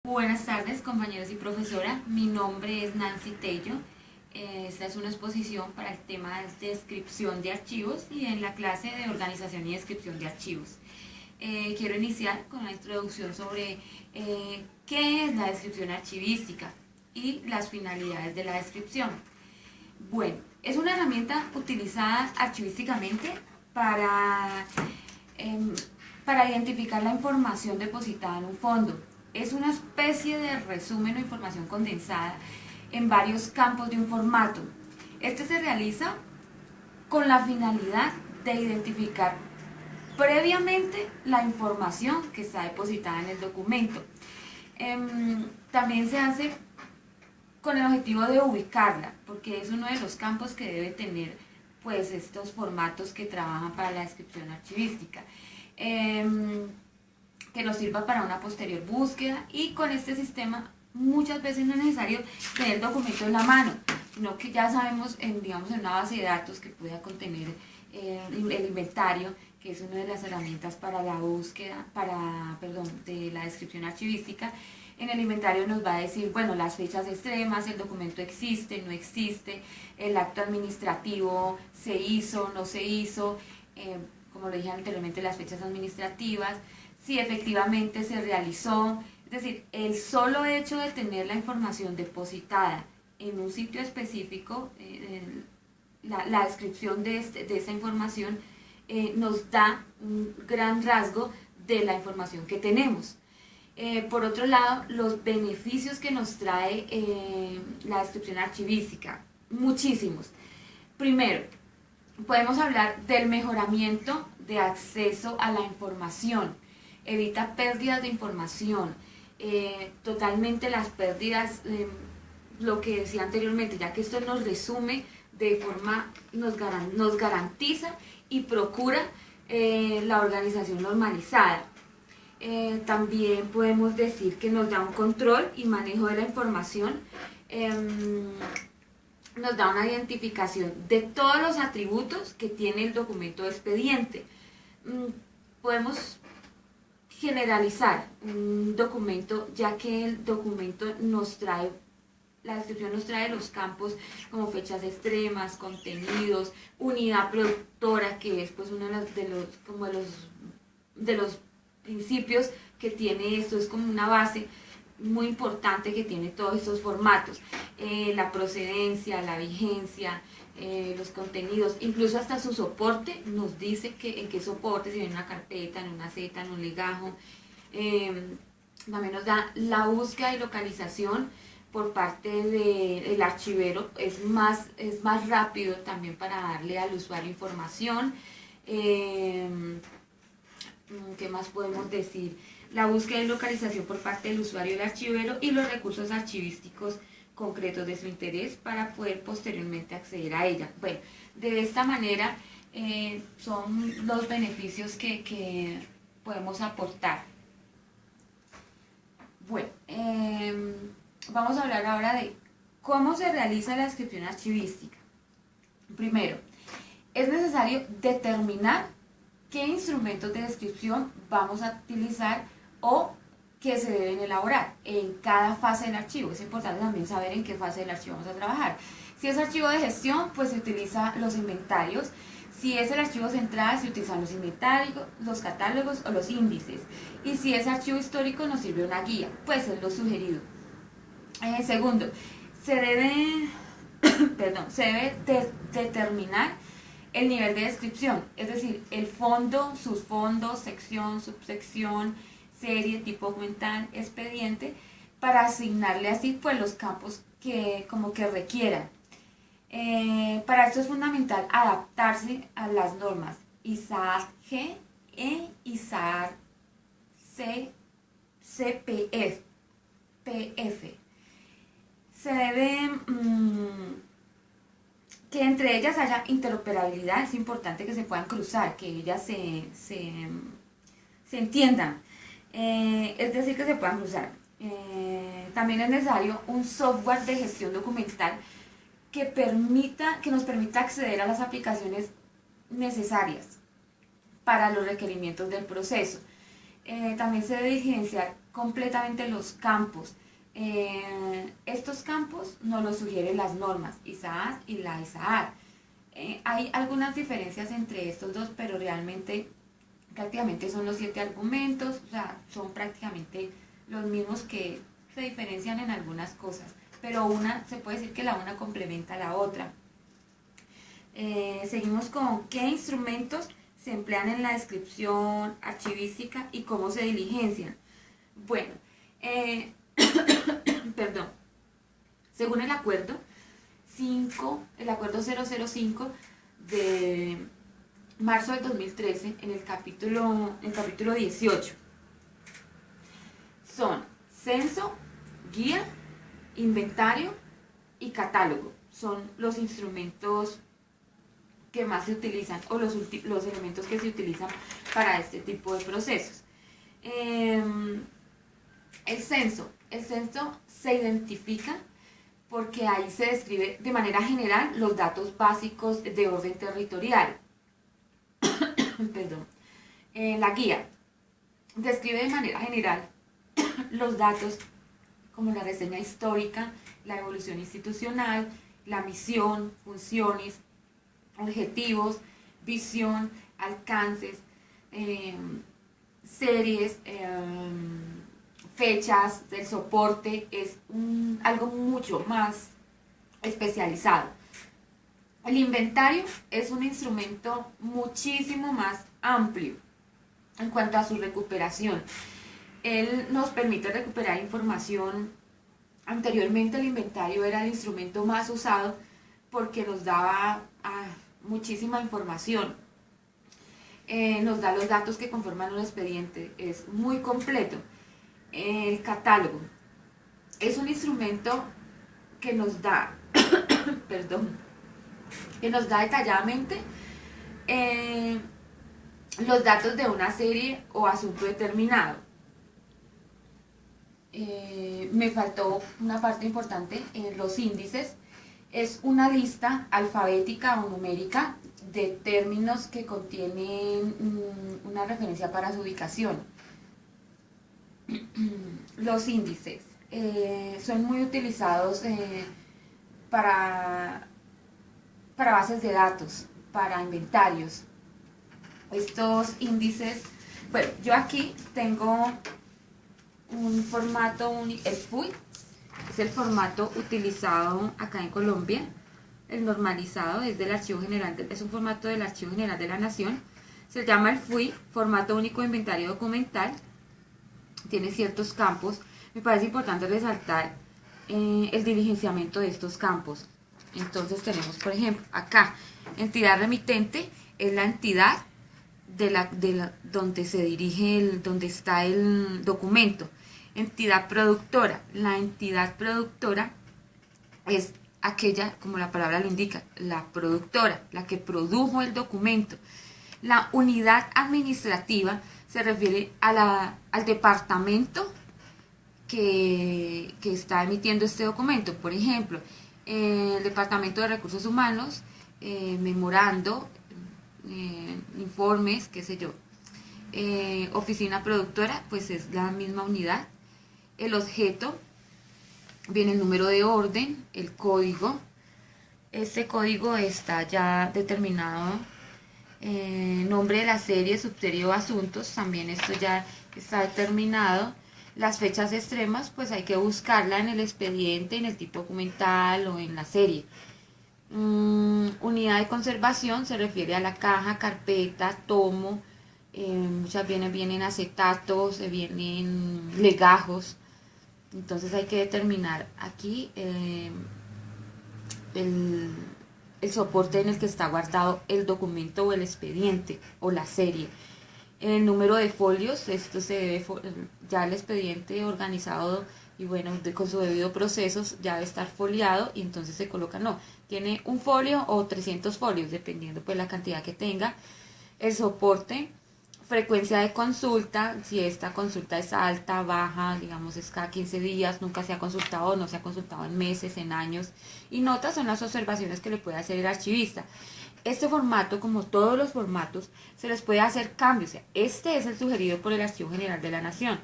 Buenas tardes, compañeros y profesora. Mi nombre es Nancy Tello. Esta es una exposición para el tema de descripción de archivos y en la clase de organización y descripción de archivos. Quiero iniciar con la introducción sobre qué es la descripción archivística y las finalidades de la descripción. Bueno, es una herramienta utilizada archivísticamente para identificar la información depositada en un fondo. Es una especie de resumen o información condensada en varios campos de un formato. Este se realiza con la finalidad de identificar previamente la información que está depositada en el documento. También se hace con el objetivo de ubicarla, porque es uno de los campos que debe tener pues estos formatos que trabajan para la descripción archivística. Que nos sirva para una posterior búsqueda, y con este sistema muchas veces no es necesario tener el documento en la mano, sino que ya sabemos, digamos, en una base de datos que pueda contener el inventario, que es una de las herramientas para la búsqueda, de la descripción archivística. En el inventario nos va a decir, bueno, las fechas extremas, el documento existe, no existe, el acto administrativo se hizo, no se hizo, como lo dije anteriormente, las fechas administrativas, si efectivamente se realizó. Es decir, el solo hecho de tener la información depositada en un sitio específico, la descripción de esta información nos da un gran rasgo de la información que tenemos. Por otro lado, los beneficios que nos trae la descripción archivística, muchísimos. Primero, podemos hablar del mejoramiento de acceso a la información. Evita pérdidas de información, totalmente las pérdidas, lo que decía anteriormente, ya que esto nos resume de forma, nos garantiza y procura la organización normalizada. También podemos decir que nos da un control y manejo de la información, nos da una identificación de todos los atributos que tiene el documento de expediente. Podemos generalizar un documento, ya que el documento nos trae, la descripción nos trae los campos como fechas extremas, contenidos, unidad productora, que es pues uno de los principios que tiene esto, es como una base muy importante que tiene todos estos formatos, la procedencia, la vigencia, los contenidos, incluso hasta su soporte nos dice en qué soporte, si viene una carpeta, en una Z, en un legajo. También nos da la búsqueda y localización por parte del archivero, es más rápido también para darle al usuario información. ¿Qué más podemos decir? La búsqueda y localización por parte del usuario y del archivero, y los recursos archivísticos concretos de su interés para poder posteriormente acceder a ella. Bueno, de esta manera son los beneficios que podemos aportar. Bueno, vamos a hablar ahora de cómo se realiza la descripción archivística. Primero, es necesario determinar qué instrumentos de descripción vamos a utilizar o que se deben elaborar en cada fase del archivo. Es importante también saber en qué fase del archivo vamos a trabajar. Si es archivo de gestión, pues se utiliza los inventarios. Si es el archivo central, se utilizan los inventarios, los catálogos o los índices. Y si es archivo histórico, nos sirve una guía, pues es lo sugerido. Segundo, se debe determinar el nivel de descripción, es decir, el fondo, subfondos, sección, subsección, serie, tipo documental, expediente, para asignarle así pues los campos que requieran. Para esto es fundamental adaptarse a las normas ISAR G e ISAR CPF. Se debe que entre ellas haya interoperabilidad, es importante que se puedan cruzar, que ellas se entiendan, es decir, que se puedan cruzar. También es necesario un software de gestión documental que nos permita acceder a las aplicaciones necesarias para los requerimientos del proceso. También se debe diligenciar completamente los campos. Estos campos nos los sugieren las normas ISAAR y la ISAAR. Hay algunas diferencias entre estos dos, pero realmente prácticamente son los 7 argumentos, o sea, son prácticamente los mismos, que se diferencian en algunas cosas, pero se puede decir que la una complementa a la otra. Seguimos con qué instrumentos se emplean en la descripción archivística y cómo se diligencian. Bueno, perdón, según el acuerdo 005 de marzo del 2013, en el capítulo 18, son censo, guía, inventario y catálogo. Son los instrumentos que más se utilizan, o los elementos que se utilizan para este tipo de procesos. El censo se identifica porque ahí se describe de manera general los datos básicos de orden territorial. Perdón. La guía describe de manera general los datos como la reseña histórica, la evolución institucional, la misión, funciones, objetivos, visión, alcances, series, fechas del soporte. Es algo mucho más especializado. El inventario es un instrumento muchísimo más amplio en cuanto a su recuperación. Él nos permite recuperar información. Anteriormente el inventario era el instrumento más usado porque nos daba muchísima información. Nos da los datos que conforman un expediente, es muy completo. El catálogo es un instrumento que nos da, que nos da detalladamente los datos de una serie o asunto determinado. Me faltó una parte importante, los índices. Es una lista alfabética o numérica de términos que contienen una referencia para su ubicación. Los índices son muy utilizados para bases de datos, para inventarios. Estos índices, bueno, yo aquí tengo un formato, el FUI, es el formato utilizado acá en Colombia. El normalizado es del Archivo General, es un formato del Archivo General de la Nación. Se llama el FUI, Formato Único de Inventario Documental. Tiene ciertos campos. Me parece importante resaltar el diligenciamiento de estos campos. Entonces tenemos, por ejemplo, acá, entidad remitente es la entidad donde se dirige, donde está el documento. Entidad productora, la entidad productora es aquella, como la palabra lo indica, la productora, la que produjo el documento. La unidad administrativa se refiere al departamento que está emitiendo este documento. Por ejemplo, el Departamento de Recursos Humanos, memorando, informes, qué sé yo. Oficina productora, pues es la misma unidad. El objeto, viene el número de orden, el código. Este código está ya determinado. Nombre de la serie, subserie o asuntos, también esto ya está determinado. Las fechas extremas, pues hay que buscarla en el expediente, en el tipo documental o en la serie. Unidad de conservación se refiere a la caja, carpeta, tomo. Muchas vienen acetatos, vienen legajos. Entonces hay que determinar aquí el soporte en el que está guardado el documento o el expediente o la serie. El número de folios, esto se debe, ya el expediente organizado y bueno, con su debido proceso ya debe estar foliado y entonces se coloca, no, tiene un folio o 300 folios, dependiendo pues la cantidad que tenga. El soporte, frecuencia de consulta, si esta consulta es alta, baja, digamos es cada 15 días, nunca se ha consultado, no se ha consultado en meses, en años. Y notas son las observaciones que le puede hacer el archivista. Este formato, como todos los formatos, se les puede hacer cambios. O sea, este es el sugerido por el Archivo General de la Nación.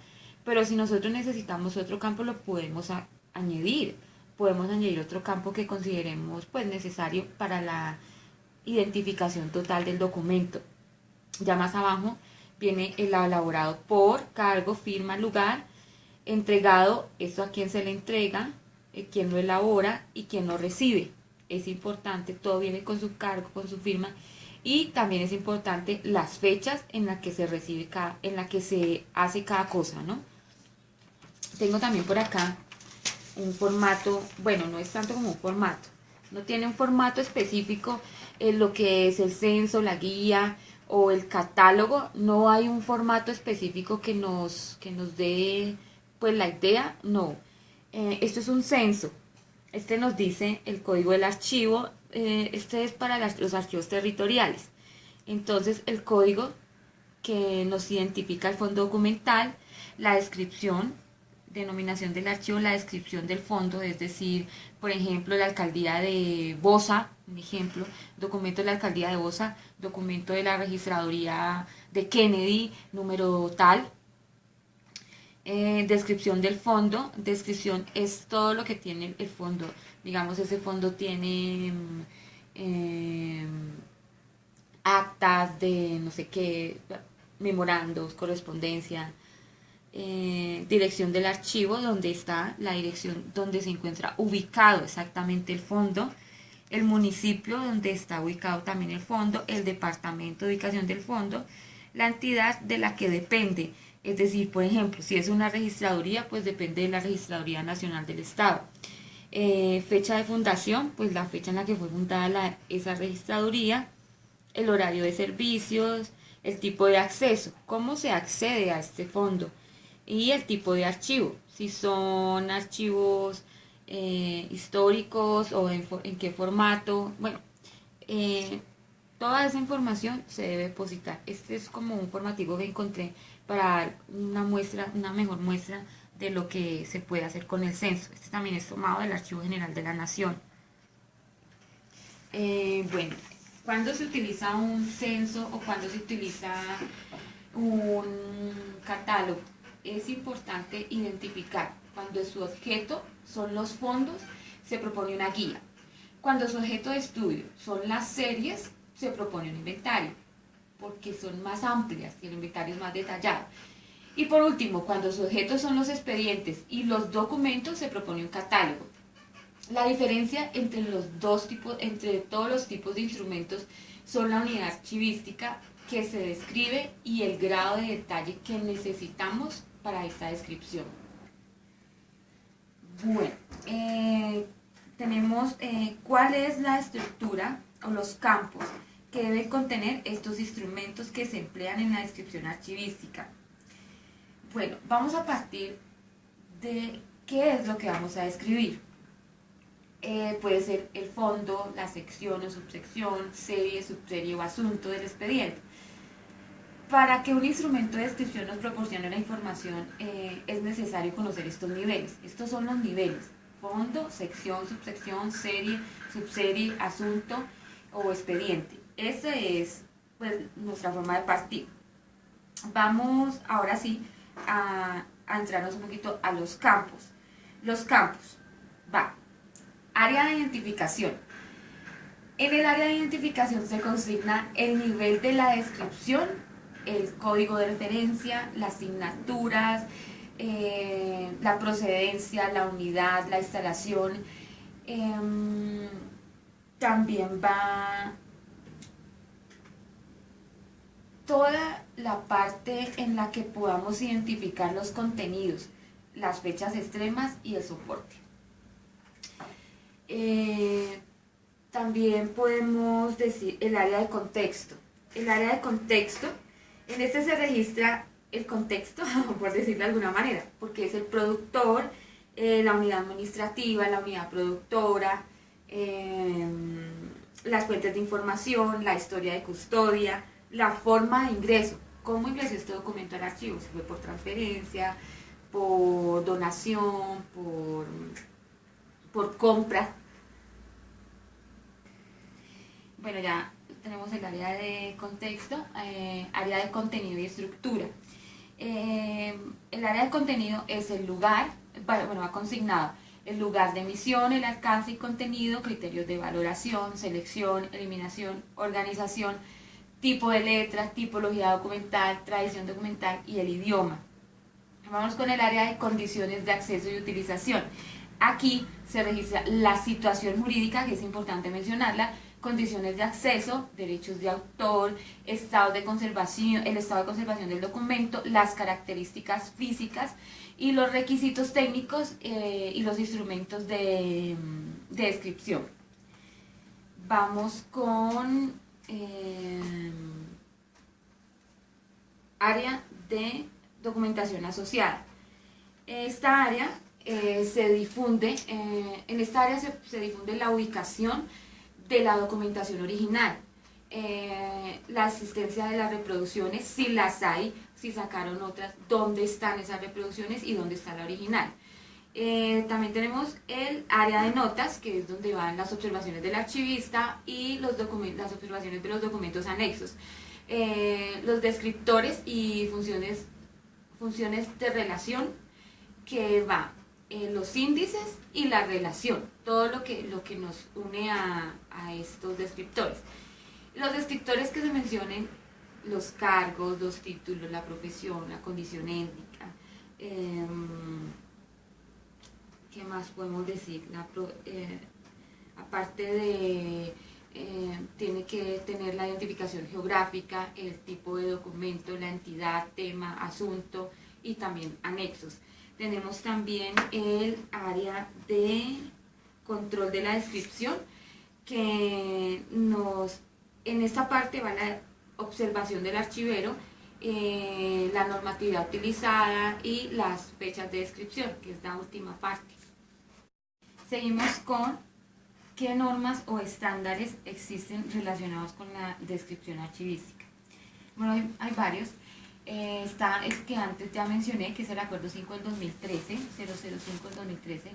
Pero si nosotros necesitamos otro campo, lo podemos añadir. Podemos añadir otro campo que consideremos pues necesario para la identificación total del documento. Ya más abajo viene el elaborado por, cargo, firma, lugar, entregado, esto a quién se le entrega, quién lo elabora y quién lo recibe. Es importante, todo viene con su cargo, con su firma, y también es importante las fechas en las que se recibe en la que se hace cada cosa, ¿no? Tengo también por acá un formato, bueno, no es tanto como un formato, no tiene un formato específico en lo que es el censo, la guía o el catálogo. No hay un formato específico que nos dé pues la idea, no. Esto es un censo. Este nos dice el código del archivo, este es para los archivos territoriales. Entonces el código que nos identifica el fondo documental, la descripción, denominación del archivo, la descripción del fondo, es decir, por ejemplo, la alcaldía de Bosa, un ejemplo, documento de la alcaldía de Bosa, documento de la registraduría de Kennedy, número tal. Descripción del fondo, descripción es todo lo que tiene el fondo, digamos ese fondo tiene actas de no sé qué, memorandos, correspondencia, dirección del archivo, donde está la dirección donde se encuentra ubicado exactamente el fondo, el municipio donde está ubicado también el fondo, el departamento de ubicación del fondo, la entidad de la que depende. Es decir, por ejemplo, si es una registraduría, pues depende de la Registraduría Nacional del Estado. Fecha de fundación, pues la fecha en la que fue fundada esa registraduría, el horario de servicios, el tipo de acceso, cómo se accede a este fondo y el tipo de archivo, si son archivos históricos o en qué formato. Bueno, toda esa información se debe depositar. Este es como un formativo que encontré para dar una muestra, una mejor muestra de lo que se puede hacer con el censo. Este también es tomado del Archivo General de la Nación. Bueno, ¿cuándo se utiliza un censo o cuándo se utiliza un catálogo? Es importante identificar cuando su objeto son los fondos, se propone una guía. Cuando su objeto de estudio son las series, se propone un inventario, porque son más amplias y el inventario es más detallado. Y por último, cuando su objeto son los expedientes y los documentos, se propone un catálogo. La diferencia entre entre todos los tipos de instrumentos son la unidad archivística que se describe y el grado de detalle que necesitamos para esta descripción. Bueno, tenemos cuál es la estructura o los campos que deben contener estos instrumentos que se emplean en la descripción archivística. Bueno, vamos a partir de qué es lo que vamos a describir. Puede ser el fondo, la sección o subsección, serie, subserie o asunto del expediente. Para que un instrumento de descripción nos proporcione la información, es necesario conocer estos niveles. Estos son los niveles: fondo, sección, subsección, serie, subserie, asunto o expediente. Esa es pues nuestra forma de partir. Vamos ahora sí a entrarnos un poquito a los campos. Los campos, va. Área de identificación. En el área de identificación se consigna el nivel de la descripción, el código de referencia, las asignaturas, la procedencia, la unidad, la instalación. También va toda la parte en la que podamos identificar los contenidos, las fechas extremas y el soporte. También podemos decir el área de contexto. El área de contexto, en este se registra el contexto, por decirlo de alguna manera, porque es el productor, la unidad administrativa, la unidad productora, las fuentes de información, la historia de custodia, la forma de ingreso. ¿Cómo ingresó este documento al archivo? Si fue por transferencia, por donación, por compra. Bueno, ya tenemos el área de contexto, área de contenido y estructura. El área de contenido es el lugar, bueno, va consignado el lugar de emisión, el alcance y contenido, criterios de valoración, selección, eliminación, organización, tipo de letra, tipología documental, tradición documental y el idioma. Vamos con el área de condiciones de acceso y utilización. Aquí se registra la situación jurídica, que es importante mencionarla, condiciones de acceso, derechos de autor, estado de conservación, el estado de conservación del documento, las características físicas y los requisitos técnicos y los instrumentos de descripción. Vamos con área de documentación asociada. Esta área se difunde, en esta área se difunde la ubicación de la documentación original, la asistencia de las reproducciones, si las hay, si sacaron otras, dónde están esas reproducciones y dónde está la original. También tenemos el área de notas, que es donde van las observaciones del archivista y las observaciones de los documentos anexos. Los descriptores y funciones de relación, que va los índices y la relación, todo lo que nos une a estos descriptores. Los descriptores que se mencionen, los cargos, los títulos, la profesión, la condición étnica, ¿qué más podemos decir? Aparte de, tiene que tener la identificación geográfica, el tipo de documento, la entidad, tema, asunto y también anexos. Tenemos también el área de control de la descripción, que en esta parte va la observación del archivero, la normatividad utilizada y las fechas de descripción, que es la última parte. Seguimos con qué normas o estándares existen relacionados con la descripción archivística. Bueno, hay varios. Está el que antes ya mencioné, que es el Acuerdo 5 del 2013, 005 del 2013.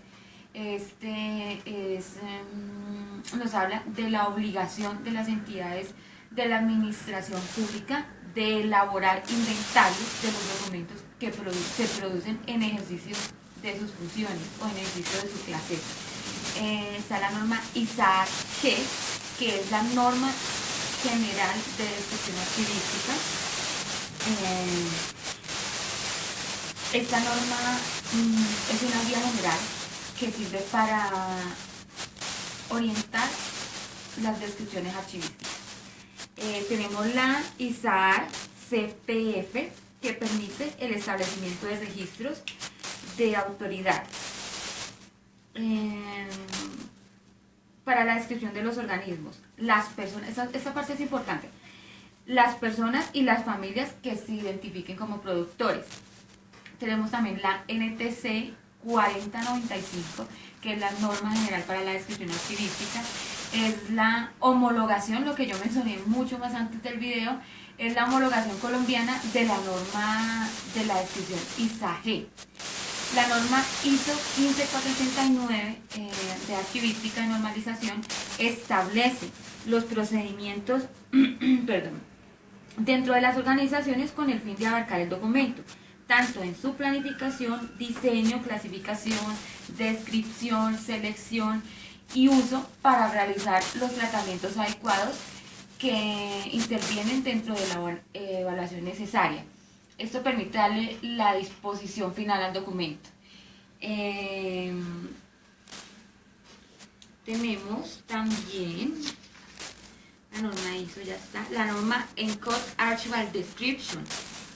Nos habla de la obligación de las entidades de la administración pública de elaborar inventarios de los documentos que se producen en ejercicio de sus funciones o en ejercicio de su clase. Está la norma ISAAR-G, que es la norma general de descripción archivística. Esta norma es una guía general que sirve para orientar las descripciones archivísticas. Tenemos la ISAAR-CPF, que permite el establecimiento de registros de autoridad para la descripción de los organismos, las personas, esta parte es importante, las personas y las familias que se identifiquen como productores. Tenemos también la NTC 4095, que es la norma general para la descripción archivística. Es la homologación, lo que yo mencioné mucho más antes del video, es la homologación colombiana de la norma de la descripción ISA-G. La norma ISO 15489 de archivística y normalización establece los procedimientos dentro de las organizaciones con el fin de abarcar el documento, tanto en su planificación, diseño, clasificación, descripción, selección y uso para realizar los tratamientos adecuados que intervienen dentro de la evaluación necesaria. Esto permite darle la disposición final al documento. Tenemos también la norma ISO, ya está, la norma Encode Archival Description,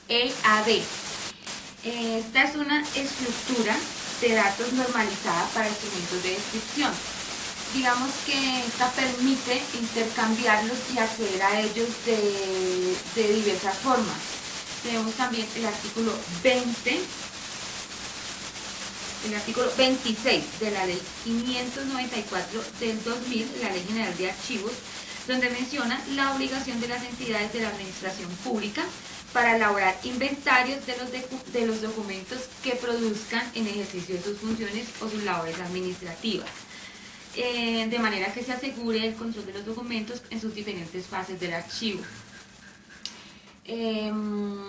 EAD. Esta es una estructura de datos normalizada para instrumentos de descripción. Digamos que esta permite intercambiarlos y acceder a ellos de diversas formas. Tenemos también el artículo 26 de la ley 594 del 2000, la ley general de archivos, donde menciona la obligación de las entidades de la administración pública para elaborar inventarios de los documentos que produzcan en ejercicio de sus funciones o sus labores administrativas. de manera que se asegure el control de los documentos en sus diferentes fases del archivo. En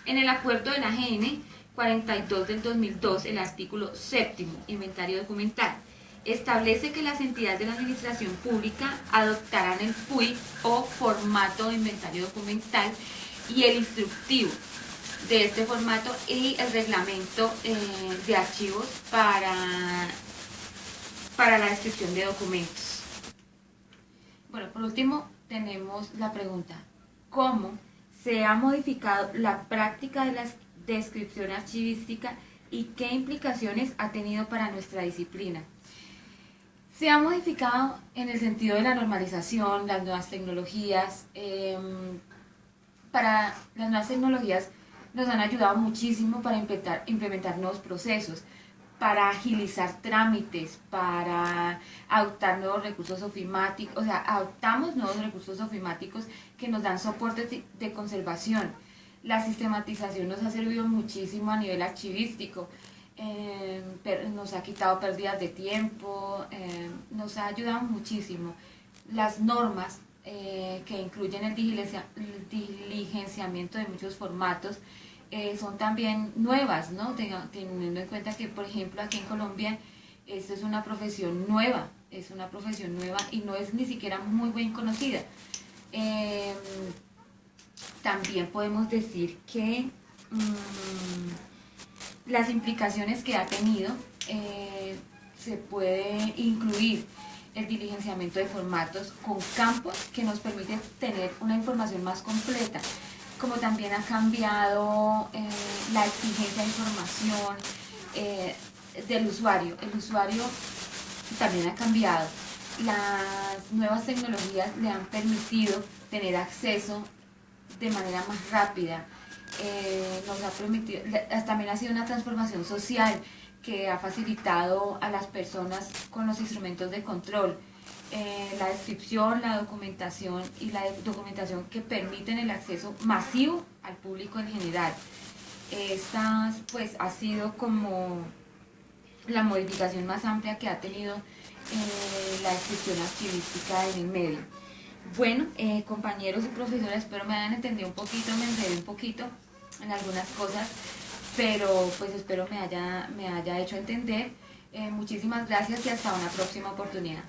el acuerdo de la GN 42 del 2002, el artículo 7, inventario documental, establece que las entidades de la administración pública adoptarán el FUI o formato de inventario documental y el instructivo de este formato y el reglamento de archivos para la descripción de documentos. Bueno, por último tenemos la pregunta: ¿cómo se ha modificado la práctica de la descripción archivística y qué implicaciones ha tenido para nuestra disciplina? Se ha modificado en el sentido de la normalización, las nuevas tecnologías. Para las nuevas tecnologías nos han ayudado muchísimo para implementar nuevos procesos, para agilizar trámites, para adoptar nuevos recursos ofimáticos, o sea, adoptamos nuevos recursos ofimáticos que nos dan soporte de conservación. La sistematización nos ha servido muchísimo a nivel archivístico, nos ha quitado pérdidas de tiempo, nos ha ayudado muchísimo. Las normas que incluyen el diligenciamiento de muchos formatos son también nuevas, ¿no? Teniendo en cuenta que, por ejemplo, aquí en Colombia esto es una profesión nueva, y no es ni siquiera muy bien conocida. También podemos decir que las implicaciones que ha tenido, se puede incluir el diligenciamiento de formatos con campos que nos permiten tener una información más completa, como también ha cambiado la exigencia de información del usuario. El usuario también ha cambiado. Las nuevas tecnologías le han permitido tener acceso de manera más rápida. Nos ha permitido, también ha sido una transformación social que ha facilitado a las personas con los instrumentos de control, la descripción, la documentación y la documentación que permiten el acceso masivo al público en general. Esta pues ha sido como la modificación más amplia que ha tenido la descripción archivística en el medio. Bueno, compañeros y profesores, espero me hayan entendido un poquito, me enredé un poquito en algunas cosas, pero pues espero me haya hecho entender. Muchísimas gracias y hasta una próxima oportunidad.